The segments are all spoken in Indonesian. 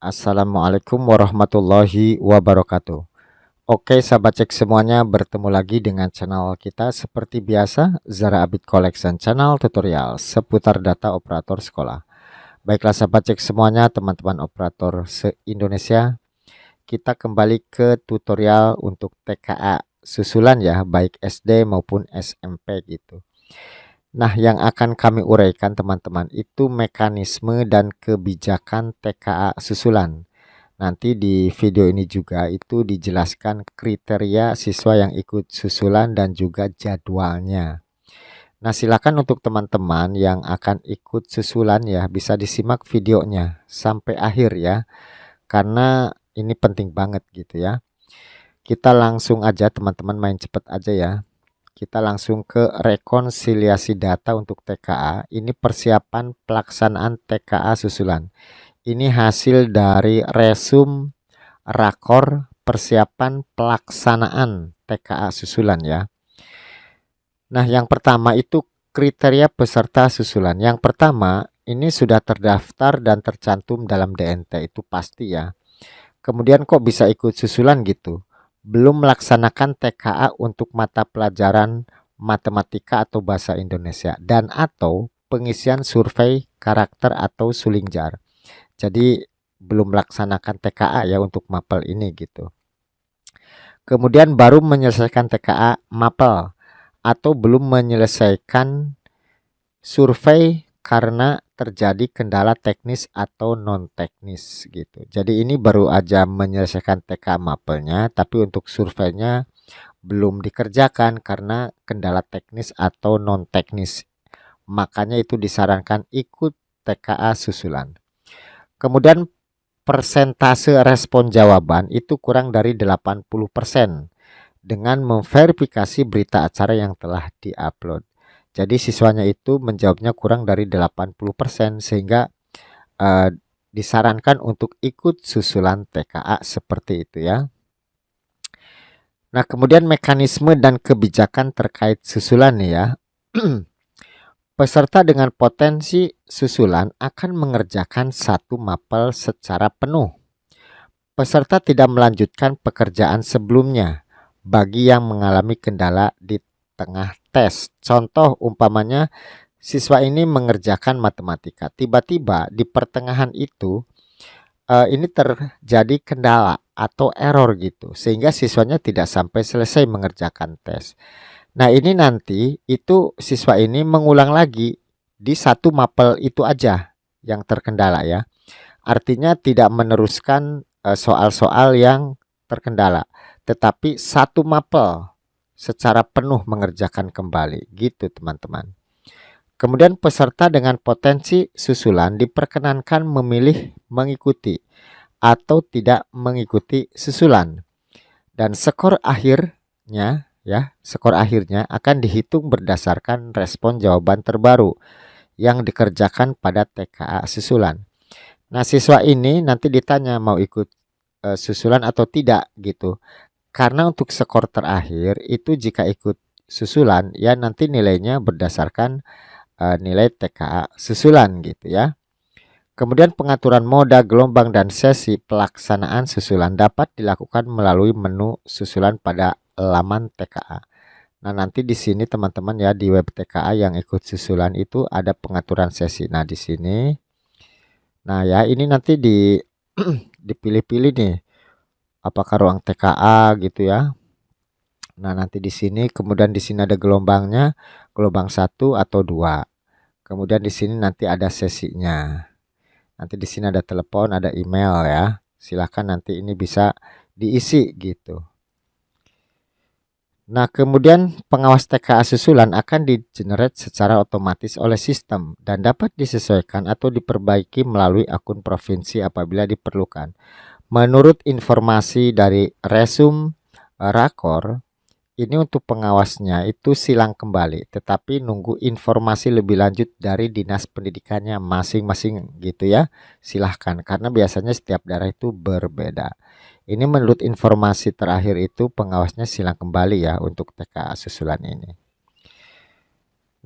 Assalamualaikum warahmatullahi wabarakatuh. Oke, sahabat cek semuanya, bertemu lagi dengan channel kita seperti biasa, Zara Abid Collection Channel tutorial seputar data operator sekolah. Baiklah sahabat cek semuanya, teman-teman operator se-Indonesia, kita kembali ke tutorial untuk TKA susulan ya, baik SD maupun SMP gitu. Nah, yang akan kami uraikan teman-teman itu mekanisme dan kebijakan TKA susulan. Nanti di video ini juga itu dijelaskan kriteria siswa yang ikut susulan dan juga jadwalnya. Nah, silakan untuk teman-teman yang akan ikut susulan ya bisa disimak videonya sampai akhir ya. Karena ini penting banget gitu ya. Kita langsung aja teman-teman, main cepet aja ya. Kita langsung ke rekonsiliasi data untuk TKA. Ini persiapan pelaksanaan TKA susulan. Ini hasil dari resum rakor persiapan pelaksanaan TKA susulan ya. Nah, yang pertama itu kriteria peserta susulan. Yang pertama, ini sudah terdaftar dan tercantum dalam DNT, itu pasti ya. Kemudian kok bisa ikut susulan gitu? Belum melaksanakan TKA untuk mata pelajaran matematika atau bahasa Indonesia dan atau pengisian survei karakter atau sulingjar. Jadi belum melaksanakan TKA ya untuk mapel ini gitu. Kemudian baru menyelesaikan TKA mapel atau belum menyelesaikan survei karena terjadi kendala teknis atau non teknis gitu. Jadi ini baru aja menyelesaikan TKA mapelnya, tapi untuk surveinya belum dikerjakan karena kendala teknis atau non teknis. Makanya itu disarankan ikut TKA susulan. Kemudian persentase respon jawaban itu kurang dari 80% dengan memverifikasi berita acara yang telah diupload. Jadi siswanya itu menjawabnya kurang dari 80% sehingga disarankan untuk ikut susulan TKA seperti itu ya. Nah, kemudian mekanisme dan kebijakan terkait susulan nih ya. Peserta dengan potensi susulan akan mengerjakan satu mapel secara penuh. Peserta tidak melanjutkan pekerjaan sebelumnya bagi yang mengalami kendala di tengah tes. Contoh umpamanya siswa ini mengerjakan matematika, tiba-tiba di pertengahan itu ini terjadi kendala atau error gitu, sehingga siswanya tidak sampai selesai mengerjakan tes. Nah, ini nanti itu siswa ini mengulang lagi di satu mapel itu aja yang terkendala ya. Artinya tidak meneruskan soal-soal yang terkendala, tetapi satu mapel secara penuh mengerjakan kembali gitu teman-teman. Kemudian peserta dengan potensi susulan diperkenankan memilih mengikuti atau tidak mengikuti susulan. Dan skor akhirnya ya, skor akhirnya akan dihitung berdasarkan respon jawaban terbaru yang dikerjakan pada TKA susulan. Nah, siswa ini nanti ditanya mau ikut susulan atau tidak gitu. Karena untuk skor terakhir itu jika ikut susulan ya nanti nilainya berdasarkan nilai TKA susulan gitu ya. Kemudian pengaturan moda, gelombang, dan sesi pelaksanaan susulan dapat dilakukan melalui menu susulan pada laman TKA. Nah, nanti di sini teman-teman ya di web TKA yang ikut susulan itu ada pengaturan sesi. Nah, di sini. Nah, ya ini nanti dipilih-pilih nih apakah ruang TKA gitu ya. Nah, nanti di sini kemudian di sini ada gelombangnya, gelombang 1 atau 2. Kemudian di sini nanti ada sesinya. Nanti di sini ada telepon, ada email ya. Silahkan nanti ini bisa diisi gitu. Nah, kemudian pengawas TKA susulan akan di-generate secara otomatis oleh sistem dan dapat disesuaikan atau diperbaiki melalui akun provinsi apabila diperlukan. Menurut informasi dari resum rakor, ini untuk pengawasnya itu silang kembali, tetapi nunggu informasi lebih lanjut dari dinas pendidikannya masing-masing gitu ya. Silahkan, karena biasanya setiap daerah itu berbeda. Ini menurut informasi terakhir itu pengawasnya silang kembali ya untuk TKA susulan ini.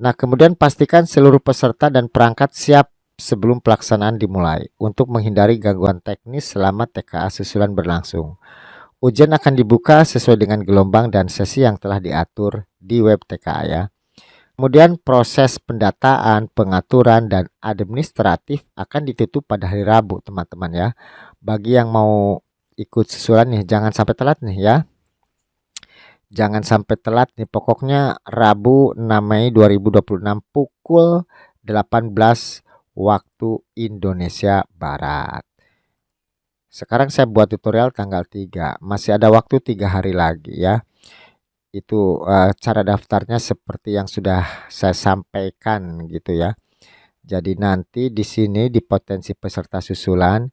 Nah, kemudian pastikan seluruh peserta dan perangkat siap sebelum pelaksanaan dimulai untuk menghindari gangguan teknis selama TKA susulan berlangsung. Ujian akan dibuka sesuai dengan gelombang dan sesi yang telah diatur di web TKA ya. Kemudian proses pendataan, pengaturan, dan administratif akan ditutup pada hari Rabu teman-teman ya. Bagi yang mau ikut susulan nih, jangan sampai telat nih ya. Jangan sampai telat nih, pokoknya Rabu 6 Mei 2026 pukul 18 waktu Indonesia Barat. Sekarang saya buat tutorial tanggal 3, masih ada waktu 3 hari lagi ya. Itu cara daftarnya seperti yang sudah saya sampaikan gitu ya. Jadi nanti di sini di potensi peserta susulan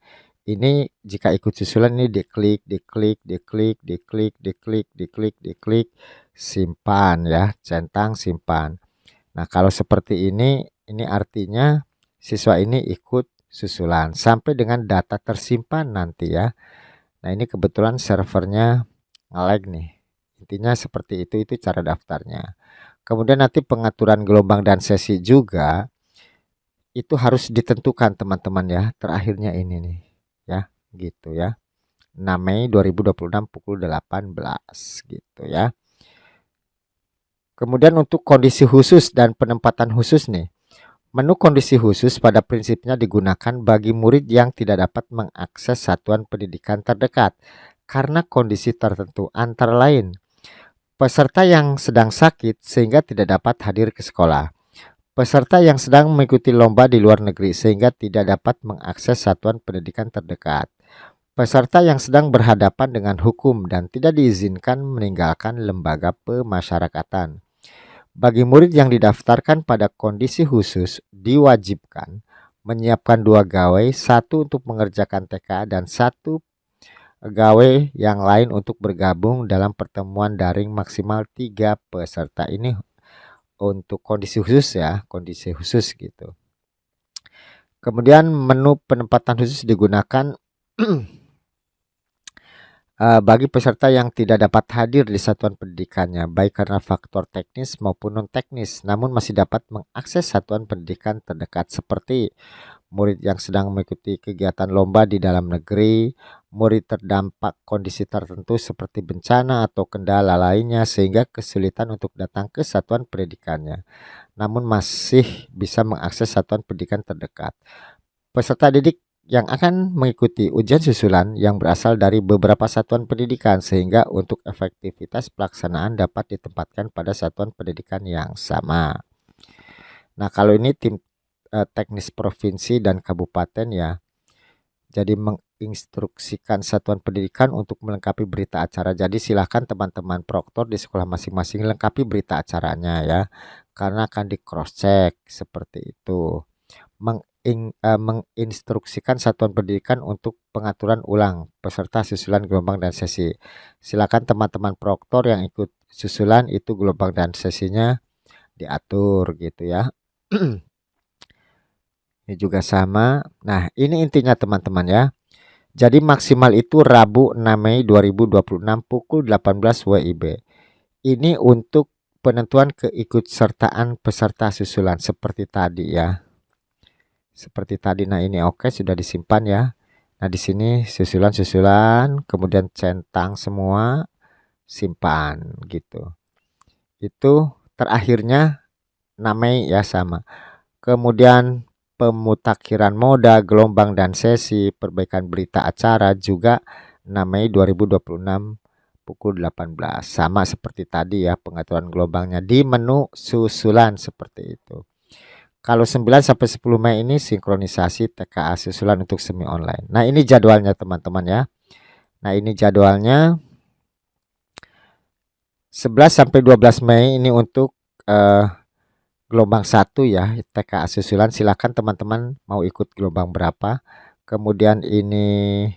ini jika ikut susulan ini diklik, simpan ya, centang simpan. Nah, kalau seperti ini artinya siswa ini ikut susulan sampai dengan data tersimpan nanti ya. Nah, ini kebetulan servernya nge-lag nih. Intinya seperti itu cara daftarnya. Kemudian nanti pengaturan gelombang dan sesi juga itu harus ditentukan teman-teman ya. Terakhirnya ini nih ya, gitu ya. 6 Mei 2026 pukul 18 gitu ya. Kemudian untuk kondisi khusus dan penempatan khusus nih. Menu kondisi khusus pada prinsipnya digunakan bagi murid yang tidak dapat mengakses satuan pendidikan terdekat karena kondisi tertentu, antara lain peserta yang sedang sakit sehingga tidak dapat hadir ke sekolah, peserta yang sedang mengikuti lomba di luar negeri sehingga tidak dapat mengakses satuan pendidikan terdekat, peserta yang sedang berhadapan dengan hukum dan tidak diizinkan meninggalkan lembaga pemasyarakatan. Bagi murid yang didaftarkan pada kondisi khusus, diwajibkan menyiapkan 2 gawai, 1 untuk mengerjakan TKA dan 1 gawai yang lain untuk bergabung dalam pertemuan daring maksimal 3 peserta. Ini untuk kondisi khusus ya, kondisi khusus gitu. Kemudian menu penempatan khusus digunakan bagi peserta yang tidak dapat hadir di satuan pendidikannya, baik karena faktor teknis maupun non-teknis, namun masih dapat mengakses satuan pendidikan terdekat seperti murid yang sedang mengikuti kegiatan lomba di dalam negeri, murid terdampak kondisi tertentu seperti bencana atau kendala lainnya sehingga kesulitan untuk datang ke satuan pendidikannya, namun masih bisa mengakses satuan pendidikan terdekat. Peserta didik yang akan mengikuti ujian susulan yang berasal dari beberapa satuan pendidikan sehingga untuk efektivitas pelaksanaan dapat ditempatkan pada satuan pendidikan yang sama. Nah, kalau ini tim teknis provinsi dan kabupaten ya, jadi menginstruksikan satuan pendidikan untuk melengkapi berita acara. Jadi silahkan teman-teman proktor di sekolah masing-masing lengkapi berita acaranya ya, karena akan di cross check seperti itu. Menginstruksikan satuan pendidikan untuk pengaturan ulang peserta susulan gelombang dan sesi. Silakan teman-teman proktor yang ikut susulan itu gelombang dan sesinya diatur gitu ya. Ini juga sama. Nah, ini intinya teman-teman ya. Jadi maksimal itu Rabu 6 Mei 2026 pukul 18 WIB. Ini untuk penentuan keikutsertaan peserta susulan seperti tadi ya. Seperti tadi. Nah, ini oke, sudah disimpan ya. Nah, di sini susulan-susulan, kemudian centang semua, simpan gitu. Itu terakhirnya 6 Mei ya sama. Kemudian pemutakhiran moda, gelombang dan sesi, perbaikan berita acara juga 6 Mei 2026 pukul 18. Sama seperti tadi ya, pengaturan gelombangnya di menu susulan seperti itu. Kalau 9 sampai 10 Mei ini sinkronisasi TKA susulan untuk semi online. Nah, ini jadwalnya teman-teman ya. Nah, ini jadwalnya 11 sampai 12 Mei ini untuk gelombang 1 ya, TKA susulan. Silakan teman-teman mau ikut gelombang berapa. Kemudian ini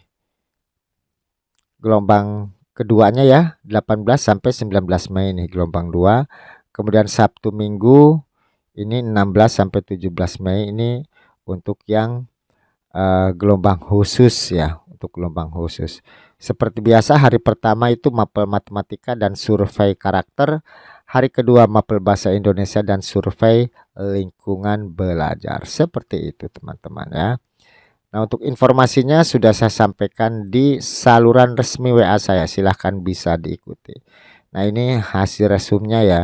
gelombang keduanya ya, 18 sampai 19 Mei ini gelombang 2. Kemudian Sabtu Minggu ini 16 sampai 17 Mei ini untuk yang gelombang khusus ya, untuk gelombang khusus. Seperti biasa hari pertama itu mapel matematika dan survei karakter. hari kedua mapel bahasa Indonesia dan survei lingkungan belajar. Seperti itu teman-teman ya. Nah, untuk informasinya sudah saya sampaikan di saluran resmi WA saya, silahkan bisa diikuti. Nah, ini hasil resumnya ya.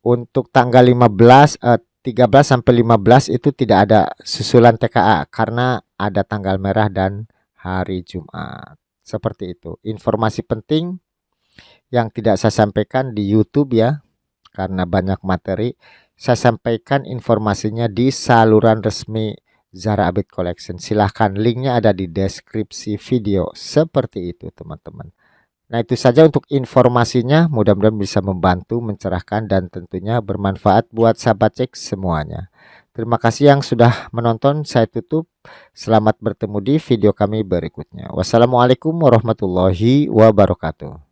Untuk tanggal 13 sampai 15 itu tidak ada susulan TKA karena ada tanggal merah dan hari Jumat. Seperti itu. Informasi penting yang tidak saya sampaikan di YouTube ya, karena banyak materi. Saya sampaikan informasinya di saluran resmi Zara Abid Collection. Silahkan, linknya ada di deskripsi video. Seperti itu teman-teman. Nah, itu saja untuk informasinya. Mudah-mudahan bisa membantu, mencerahkan, dan tentunya bermanfaat buat sahabat cek semuanya. Terima kasih yang sudah menonton. Saya tutup. Selamat bertemu di video kami berikutnya. Wassalamualaikum warahmatullahi wabarakatuh.